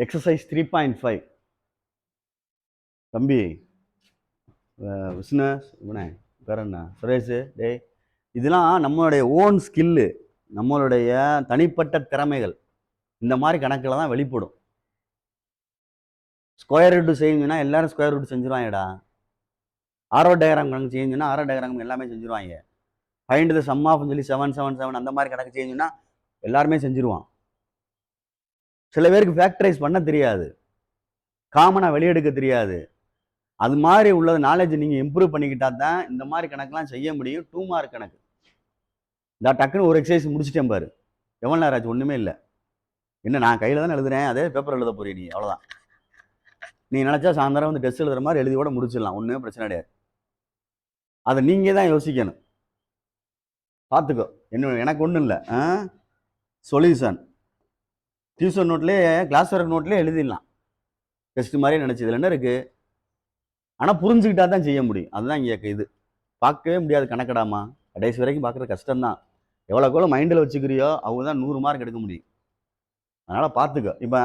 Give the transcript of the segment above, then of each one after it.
Exercise 3.5 தம்பி விஷ்ணு இவனே வேற என்ன சுரேஷ் டே இதெல்லாம் நம்மளுடைய ஓன் ஸ்கில்லு, நம்மளுடைய தனிப்பட்ட திறமைகள். இந்த மாதிரி கணக்கில் தான் வெளிப்படும். ஸ்கொயர் ரூட் செய்யுங்கன்னா எல்லாரும் ஸ்கொயர் ரூட் செஞ்சுருவாங்கடா. ஆரோ டயக்ராம் கணக்கு செஞ்சுன்னா ஆரோ டயக்ராம் எல்லாமே செஞ்சுருவாங்க. ஃபைண்ட் த சம் ஆஃப்னு சொல்லி 777 அந்த மாதிரி கணக்கு செஞ்சுன்னா எல்லாருமே செஞ்சுருவான். சில பேருக்கு ஃபேக்டரைஸ் பண்ண தெரியாது, காமனாக வெளியெடுக்க தெரியாது. அது மாதிரி உள்ளது நாலேஜ் நீங்கள் இம்ப்ரூவ் பண்ணிக்கிட்டா தான் இந்த மாதிரி கணக்கெலாம் செய்ய முடியும். 2 மார்க் கணக்கு. இந்த டக்குன்னு ஒரு எக்ஸசைஸ் முடிச்சிட்டேன் பாரு, எவ்வளோ நேரம் ஆச்சு? ஒன்றுமே இல்லை. என்ன நான் கையில் தானே எழுதுறேன், அதே பேப்பர் எழுத போறீ நீ, அவ்வளோதான். நீ நினச்சா சாயந்தரம் வந்து டெஸ்ட் எழுதுற மாதிரி எழுதி கூட முடிச்சிடலாம், ஒன்றுமே பிரச்சனை கிடையாது. அதை நீங்கள் தான் யோசிக்கணும். பார்த்துக்கோ, எனக்கு ஒன்றும் இல்லை. சொல்யூஷன் டியூஷன் நோட்லேயே, கிளாஸ் ஒர்க் நோட்லேயே எழுதிடலாம், டெஸ்ட் மாதிரி நினச்சி. இதில் என்ன இருக்குது? ஆனால் புரிஞ்சுக்கிட்டா தான் செய்ய முடியும். அதுதான் இங்கே இது. பார்க்கவே முடியாது கணக்கடாமா, கடைசி வரைக்கும் பார்க்குறது கஷ்டம்தான். எவ்வளோக்கு எவ்வளோ மைண்டில் வச்சுக்கிறியோ அவங்க தான் 100 மார்க் எடுக்க முடியும். அதனால் பார்த்துக்கோ. இப்போ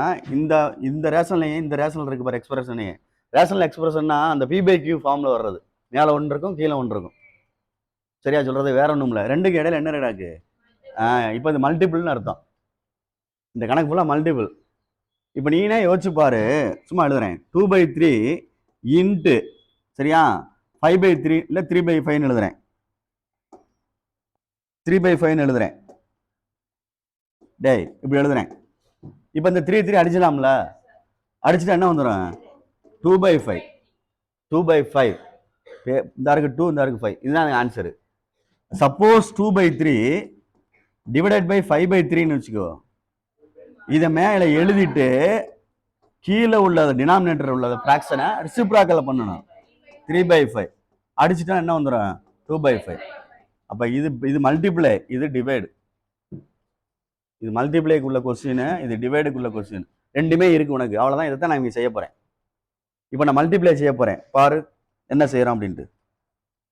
இந்த ரேஷன்லையும் இந்த ரேஷனில் இருக்கு பாரு எக்ஸ்பிரஷனே. ரேஷனல் எக்ஸ்பிரஷன்னா அந்த P/Q ஃபார்மில் வர்றது. மேலே ஒன்று இருக்கும், கீழே ஒன்று இருக்கும். சரியா சொல்கிறது? வேற ஒன்றும் இல்லை. ரெண்டுக்கு இடையில என்ன ரெடாக்கு? இப்போ இது மல்டிபிள்னு அர்த்தம். இந்த கணக்கு ஃபுல்லாக மல்டிபிள். இப்போ நீனே யோசிச்சு பாரு, சும்மா எழுதுறேன். 2/3 இன்ட்டு, சரியா, 5/3 இல்லை 3/5 எழுதுறேன். 3/5 எழுதுறேன். டேய் இப்படி எழுதுறேன். இப்போ இந்த 3 அடிச்சிடலாம்ல? அடிச்சுட்டு என்ன வந்துடும்? 2/5. 2/5 இந்த இருக்கு 2, இந்த இருக்கு 5. இதுதான் ஆன்சரு. சப்போஸ் 2/3 டிவைடட் பை 5/3ன்னு வச்சுக்கோ. இதை மேலே எழுதிட்டு கீழே உள்ள டினாமினேட்டர் உள்ள ஃப்ராக்ஷனை ரெசிப்ராக்கல் பண்ணணும். 3/5 அடிச்சுட்டா என்ன வந்துடும்? 2/5. அப்போ இது மல்டிப்ளை, இது டிவைடு. இது மல்டிப்ளைக்குள்ள கொஸ்டின், இது டிவைடுக்குள்ள கொஸ்டின். ரெண்டுமே இருக்கு உனக்கு. அவ்வளோதான். இதை தான் நான் இங்கே செய்ய போகிறேன். இப்போ நான் மல்டிப்ளை செய்ய போகிறேன், பாரு என்ன செய்கிறோம் அப்படின்ட்டு.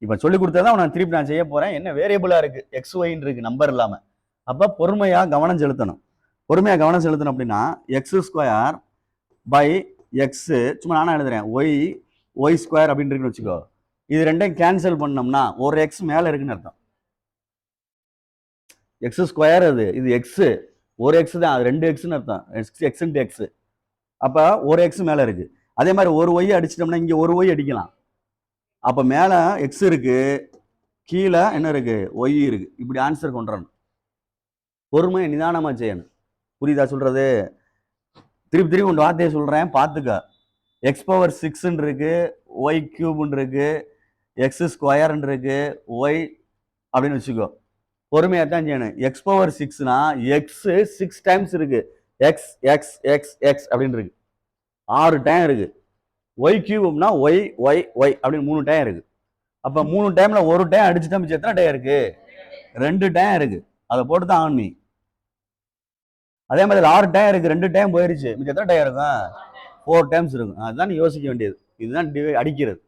இப்போ சொல்லி கொடுத்ததான் நான் திருப்பி நான் செய்ய போகிறேன். என்ன வேரியபிளாக இருக்குது, XYன்னு இருக்குது, நம்பர் இல்லாமல். அப்போ பொறுமையாக கவனம் செலுத்தணும். பொறுமையாக கவனம் செலுத்தணும் அப்படின்னா x² பை எக்ஸு, சும்மா நானும் எழுதுறேன், y² அப்படின்னு இருக்குன்னு வச்சுக்கோ. இது ரெண்டையும் கேன்சல் பண்ணோம்னா ஒரு எக்ஸ் மேலே இருக்குன்னு அர்த்தம். x² அது, இது எக்ஸு, ஒரு எக்ஸ் தான், அது 2 எக்ஸ்ன்னு அர்த்தம். X into x. அப்போ ஒரு எக்ஸ் மேலே இருக்கு. அதே மாதிரி ஒரு ஒய் அடிச்சிட்டோம்னா இங்கே ஒரு ஒய் அடிக்கலாம். அப்போ மேலே எக்ஸ் இருக்கு, கீழே என்ன இருக்கு? ஒய் இருக்கு. இப்படி ஆன்சர் கொண்டு வரணும். பொறுமை நிதானமாக செய்யணும். புரியுதா சொல்றது? திருப்பி உன் வார்த்தையை சொல்கிறேன், பார்த்துக்க. x⁻6 இருக்கு, y³ இருக்கு, x² இருக்கு, y அப்படின்னு வச்சுக்கோ. பொறுமையாக தான் செய்யணும். x⁻6னா எக்ஸ் 6 டைம்ஸ் இருக்கு. எக்ஸ் எக்ஸ் எக்ஸ் எக்ஸ் அப்படின்னு இருக்கு, 6 டைம் இருக்கு. y³ ஒய் ஒய் ஒய் அப்படின்னு 3 டைம் இருக்கு. அப்போ 3 டைம்ல ஒரு டைம் அடிச்சுட்டா மிச்சம் எத்தனை டைம் இருக்கு? 2 டைம் இருக்கு. அதை போட்டு தான் ஆன் நீ. அதே மாதிரி 6 டைம் இருக்கு, 2 டைம் போயிருச்சு, மிச்சம் எத்தனை டைம் இருக்கும்? 4 டைம்ஸ் இருக்கும். அதுதான் நீ யோசிக்க வேண்டியது. இதுதான் அடிக்கிறது.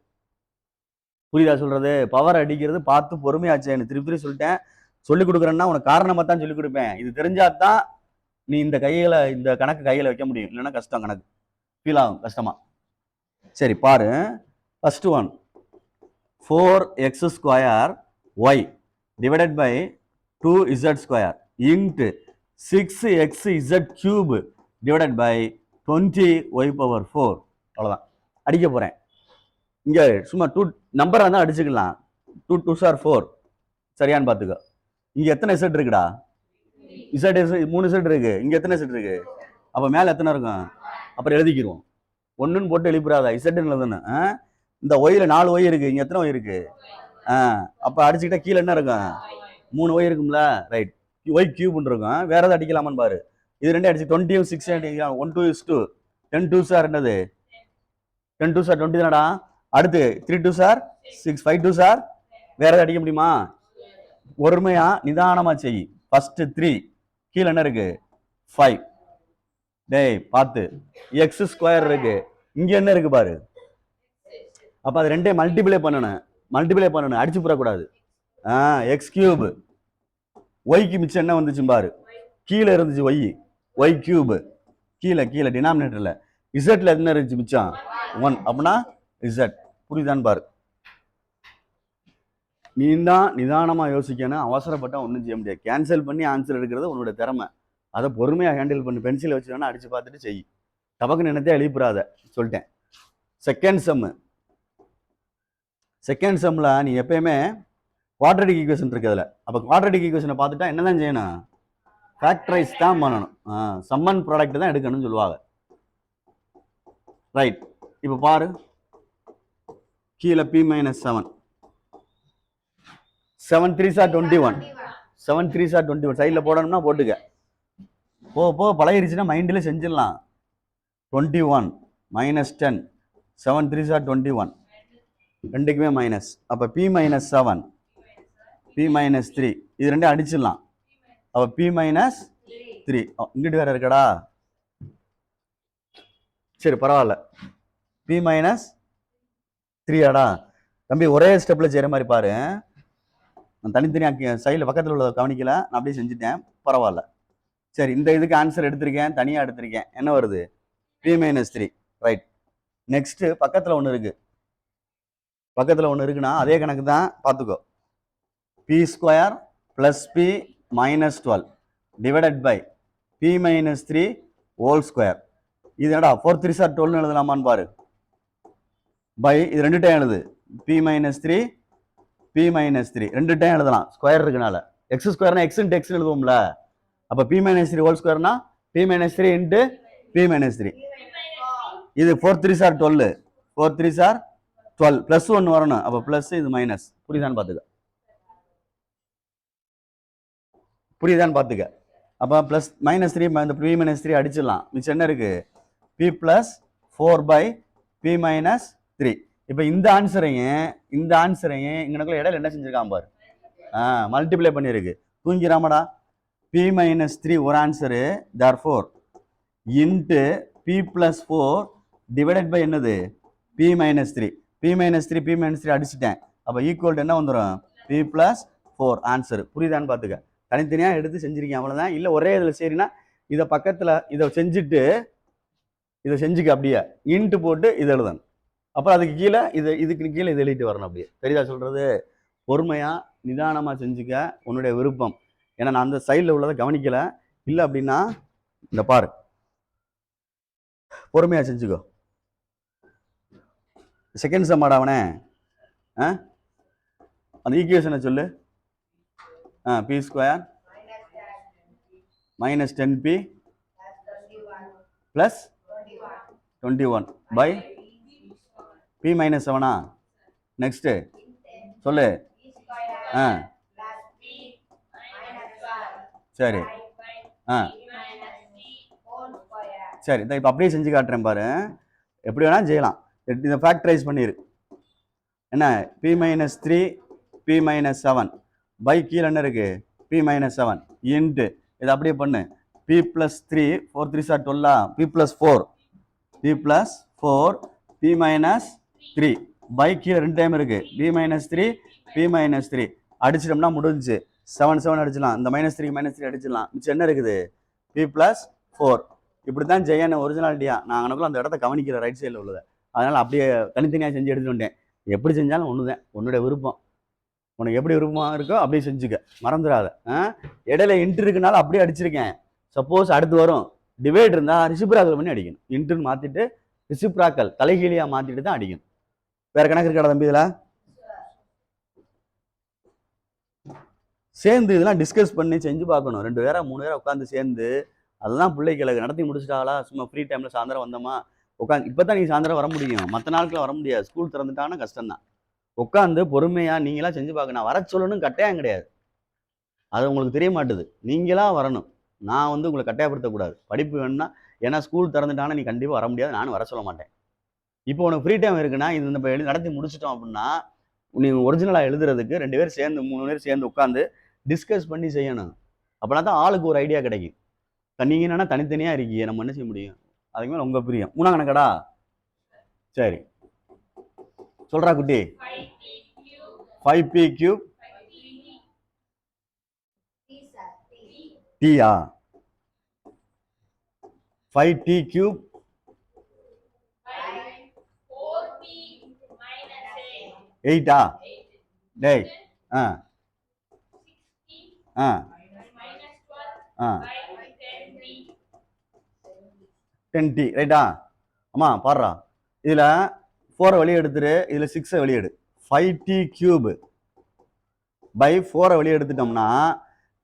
புரியுதா சொல்றது? பவர் அடிக்கிறது. பார்த்து பொறுமையாச்சு. எனக்கு திருப்பி சொல்லிட்டேன். சொல்லிக் கொடுக்குறேன்னா உனக்கு காரணமாக தான் சொல்லிக் கொடுப்பேன். இது தெரிஞ்சாதான் நீ இந்த கணக்கு கையில் வைக்க முடியும். இல்லைன்னா கஷ்டம், கணக்கு ஃபீல் ஆகும் கஷ்டமா. சரி பாரு, first one 4x² y divided by 2z² into 6xz³ divided by 20y⁴. அவ்வளோதான். அடிக்க போகிறேன். இங்கே சும்மா 2 நம்பராக தான் அடிச்சுக்கலாம். 2 2s are 4. சரியான்னு பார்த்துக்கோ. இங்கே எத்தனை இசட் இருக்குடா? இசட் 3 இசட் இருக்கு. இங்கே எத்தனை இசட் இருக்கு? அப்போ மேலே எத்தனை இருக்கும்? அப்புறம் எழுதிக்கிடுவோம். ஒன்றுன்னு போட்டு எழுப்பிடாதா, இசட்டுன்னு எழுதுன்னு. இந்த ஒயில் 4 ஒய் இருக்கு, இங்கே எத்தனை ஒய் இருக்கு? அப்போ அடிச்சுக்கிட்டா கீழே என்ன இருக்கும்? 3 ஒய் இருக்கும்ல, ரைட். y³ இருக்கும். வேற எதாவது அடிக்கலாமான்னு பாரு. இது ரெண்டே அடிச்சு 20 6 அடிக்கலாம். 1 2 2 10 2s are என்னது? 10 2s are 20 தானடா. அடுத்து 3 2s are 6 5 2s are வேற எதாவது அடிக்க முடியுமா? பொறுமையா நிதானமா செய். ஃபர்ஸ்ட் 3 கீழே என்ன இருக்கு? 5. டேய் பார்த்து, x² இருக்கு, இங்க என்ன இருக்கு பாரு. அப்ப அது ரெண்டே மல்டிப்ளை பண்ணணும். அடிச்சு போடக்கூடாது. x³ ஒய்க்கு மிச்சம் என்ன வந்துச்சு பாரு? கீழே இருந்துச்சு y, y³ கீழே டினாமினேட்டர்ல இசட்ல என்ன இருந்துச்சு மிச்சம் 1 அப்படின்னா இசட். புரியுதான்னு பாரு. நீ தான் நிதானமா யோசிக்கணும். அவசரப்பட்டா ஒன்றும் செய்ய முடியாது. கேன்சல் பண்ணி ஆன்சர் எடுக்கிறது உன்னோட திறமை. அதை பொறுமையாக ஹேண்டில் பண்ணி பென்சிலை வச்சு வேணா அடிச்சு பார்த்துட்டு செய். டபக்கு நினைத்தே எழுப்பிடாத சொல்லிட்டேன். செகண்ட் சம்ல நீ எப்பயுமே குவாட்ரடிக் ஈக்குவேஷன் இருக்குதுல. அப்போ குவாட்ரடிக் ஈக்குவேஷனை பார்த்துட்டா என்னதான் செய்யணும்? ஃபேக்டரைஸ் தான் பண்ணணும். சம்மன் ப்ராடக்ட் தான் எடுக்கணும்னு சொல்லுவாங்க. ரைட். இப்போ பாரு, கீழே p minus 7 7 3s are 21 7 3s are 21 சைடில் போடணும்னா போட்டுக்க. போ பழகிருச்சுன்னா மைண்டில் செஞ்சிடலாம். 21 மைனஸ் 10 7 3s are 21 ரெண்டுக்குமே மைனஸ். அப்போ p மைனஸ் 7 p மைனஸ் 3 இது ரெண்டும் அடிச்சிடலாம். அப்போ p மைனஸ் 3 இங்கிட்டு வேற இருக்கடா. சரி பரவாயில்ல. p மைனஸ் 3 தம்பி ஒரே ஸ்டெப்ல செய்யற மாதிரி பாரு. நான் தனித்தனியாக சைடில் பக்கத்தில் உள்ள கவனிக்கல, நான் அப்படியே செஞ்சுட்டேன். பரவாயில்ல. சரி, இந்த இதுக்கு ஆன்சர் எடுத்திருக்கேன், தனியாக எடுத்திருக்கேன். என்ன வருது? p minus 3. ரைட். நெக்ஸ்ட் பக்கத்தில் ஒன்று இருக்குன்னா அதே கணக்கு தான் பார்த்துக்கோ. p square plus p minus 12 divided by p minus 3 whole square. இது என்னடா 4 3s are 12 எழுதலாமான்னு பாரு. பை இது ரெண்டு டைம் எழுது. p மைனஸ் 3 p மைனஸ் 3 ரெண்டு டைம் எழுதலாம், ஸ்கொயர் இருக்குனால. எக்ஸ் ஸ்கொயர்னா எக்ஸ் இன்ட்டு எக்ஸ் எழுதுவோம்ல. அப்போ p மைனஸ் 3 ஹோல் ஸ்கொயர்னா p minus 3 into p minus 3. இது 4 3s are 12 4 3s are 12 plus 1 வரணும். அப்போ ப்ளஸ் இது மைனஸ். புரியுதான்னு பார்த்துக்க. அப்போ ப்ளஸ் மைனஸ் 3 இந்த p மைனஸ் 3 அடிச்சிடலாம். மிச்சம் என்ன இருக்கு? p plus 4 by p minus 3. இப்போ இந்த ஆன்சரையும் இங்கனக்குள்ள இடையில என்ன செஞ்சிருக்கான் பாரு. மல்டிப்ளை பண்ணியிருக்கு. தூங்கிறாமடா. p மைனஸ் 3 ஒரு answer. therefore into p plus 4 divided by என்னது? p மைனஸ் 3 p மைனஸ் 3 அடிச்சுட்டேன். அப்போ ஈக்குவல் என்ன வந்துடும்? p plus 4 answer. புரியுதான்னு பார்த்துக்க. தனித்தனியாக எடுத்து செஞ்சிருக்கேன், அவ்வளோதான். இல்லை ஒரே இதில் சரினா இதை பக்கத்தில் இதை செஞ்சுட்டு இதை செஞ்சுக்க. அப்படியே இன்ட்டு போட்டு இதை எழுதணும். அப்புறம் அதுக்கு கீழே இதுக்கு கீழே இதை எழுதிட்டு வரணும். அப்படியே தெரியுதா சொல்கிறது? பொறுமையாக நிதானமாக செஞ்சுக்க, உன்னுடைய விருப்பம். ஏன்னா நான் அந்த சைடில் உள்ளதை கவனிக்கலை. இல்லை அப்படின்னா இந்த பாரு, பொறுமையாக செஞ்சுக்கோ. செகண்ட் சம்மாடா அவனே. அந்த ஈக்குவேஷனை சொல்லு. p square minus 10p plus 21 by p minus 7. Next சொல்லு. சரி சரி, இப்போ அப்படியே செஞ்சு காட்டுறேன் பாரு. எப்படி வேணாலும் செய்யலாம். இதை ஃபேக்டரைஸ் பண்ணிடு. என்ன? p minus 3 p minus 7 by கீழே என்ன இருக்கு? p மைனஸ் 7 இன்ட்டு இதை அப்படியே பண்ணு. p plus 3 4 3s are 12 p plus 4 p minus 3 by கீழே ரெண்டு டைம் இருக்கு. p மைனஸ் 3 p மைனஸ் 3 அடிச்சிட்டோம்னா முடிஞ்சு. 7 7 அடிச்சிடலாம். இந்த மைனஸ் 3 மைனஸ் 3 அடிச்சிடலாம். மிச்சம் என்ன இருக்குது? p plus 4. இப்படி தான் செய்யணும் ஒரிஜினாலிட்டியா. நான் அனுப்புல அந்த இடத்த கவனிக்கிற ரைட் சைடில் உள்ளதை. அதனால் அப்படியே தனித்தனியாக செஞ்சு எடுத்துட்டு வந்தேன். எப்படி செஞ்சாலும் ஒன்று தான், உன்னுடைய விருப்பம். உனக்கு எப்படி விருப்பமாக இருக்கோ அப்படியே செஞ்சுக்க, மறந்துடாத. இடையில இன்ட்டு இருக்குனால அப்படியே அடிச்சிருக்கேன். சப்போஸ் அடுத்து வரும் டிவைட் இருந்தால் ரிசிப்ராக்கல் பண்ணி அடிக்கணும். இன்ட்டுன்னு மாற்றிட்டு ரிசிப்ராக்கல் தலைகீழியாக மாற்றிட்டு தான் அடிக்கணும். வேற கணக்கு இருக்காடா தம்பி? இதில் சேர்ந்து இதெல்லாம் டிஸ்கஸ் பண்ணி செஞ்சு பார்க்கணும். 2 பேரா 3 பேரா உட்காந்து சேர்ந்து. அதெல்லாம் பிள்ளைகளுக்கு நடத்தி முடிச்சிட்டாங்களா? சும்மா ஃப்ரீ டைமில் சாயந்தரம் வந்தோமா உட்காந்து. இப்போ தான் நீ சாயந்தரம் வர முடியும், மற்ற நாட்களில் வர முடியாது. ஸ்கூல் திறந்துட்டாங்கன்னா கஷ்டம்தான். உட்காந்து பொறுமையாக நீங்களாம் செஞ்சு பார்க்க. நான் வர சொல்லணும் கட்டாயம் கிடையாது, அது உங்களுக்கு தெரிய மாட்டுது. நீங்களா வரணும். நான் உங்களை கட்டாயப்படுத்தக்கூடாது. படிப்பு வேணும்னா, ஏன்னா ஸ்கூல் திறந்துட்டாங்கன்னா நீ கண்டிப்பாக வர முடியாது, நானும் வர சொல்ல மாட்டேன். இப்போ உனக்கு ஃப்ரீ டைம் இருக்குன்னா இது நம்ம நடத்தி முடிச்சிட்டோம் அப்படின்னா நீ ஒரிஜினலாக எழுதுறதுக்கு 2 பேர் சேர்ந்து 3 பேர் சேர்ந்து உட்காந்து டிஸ்கஸ் பண்ணி செய்யணும். அப்படின்னா தான் ஆளுக்கு ஒரு ஐடியா கிடைக்கும். நீங்கள் என்னன்னா தனித்தனியாக இருக்கீங்க, நம்ம என்ன செய்ய முடியும்? அதுக்கு மேலே உங்கள் பிரியம். 3ஆம் கணக்கடா? சரி சொல்கிறா குட்டி. 5p cube t 5t cube எயிட்டா டேய் ஆ ஆ ஆ 10t ரைட்டா அம்மா பாடுறா இதில் 4 வெளியே எடுத்துரு இதில் 6 வெளியே எடு 5t கியூப் பை 4 வெளியே எடுத்துட்டோம்னா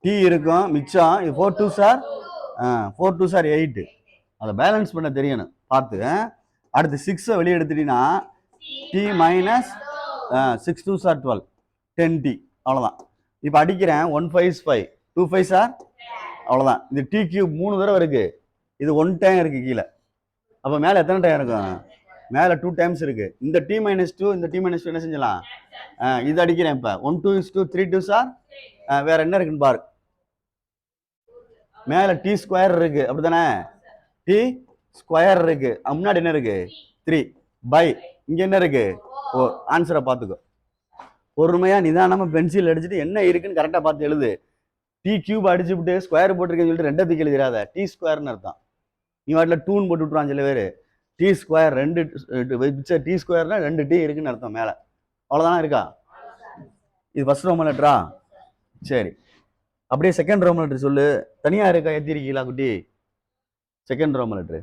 t இருக்கும் மிச்சம் இது 4 2 சார் 4 2 சார் 8 அதை பேலன்ஸ் பண்ண தெரியணும் பார்த்து அடுத்து 6 வெளியே எடுத்துட்டீங்கன்னா t மைனஸ் 6 2 சார் 12 10t அவ்வளோதான் இப்போ அடிக்கிறேன் 1 5 is 5 2 5 சார் அவ்வளோதான் இது t கியூப் 3 தடவை இருக்கு இது 1 டைம் இருக்கு கீழே அப்போ மேலே எத்தனை டைம் இருக்கும் மேலே 2 டைம்ஸ் இருக்கு இந்த t மைனஸ் 2 இந்த t மைனஸ் 2 என்ன செஞ்சலாம் இது அடிக்கிறேன் இப்போ 1 2 is 2 3 2 சார் வேற என்ன இருக்குன்னு பாரு மேலே t ஸ்கொயர் இருக்கு அப்படித்தானே t ஸ்கொயர் இருக்கு முன்னாடி என்ன இருக்கு 3 பை இங்க என்ன இருக்கு 4 ஆன்சரை பார்த்துக்கோ பொறுமையா நிதானமா பென்சில் அடிச்சுட்டு என்ன இருக்குன்னு கரெக்டா பார்த்து எழுது டி கியூப் அடிச்சு விட்டு ஸ்கொயர் போட்டிருக்கேன்னு சொல்லிட்டு ரெண்டத்துக்கு எழுதிடாத டி ஸ்கொயர்னு அர்த்தம் நீ வாட்டில் டூன்னு போட்டு விட்டுருவான் சில பேர் டி ஸ்கொயர் ரெண்டு டி ஸ்கொயர்னா 2 டி இருக்குன்னு அர்த்தம் மேலே அவ்வளோதானா இருக்கா இது ஃபர்ஸ்ட் ரோமன் லெட்டரா சரி அப்படியே செகண்ட் ரோமன் லெட்டர் சொல்லு தனியாக இருக்கா ஏற்றிருக்கீங்களா குட்டி செகண்ட் ரோமன் லெட்டரு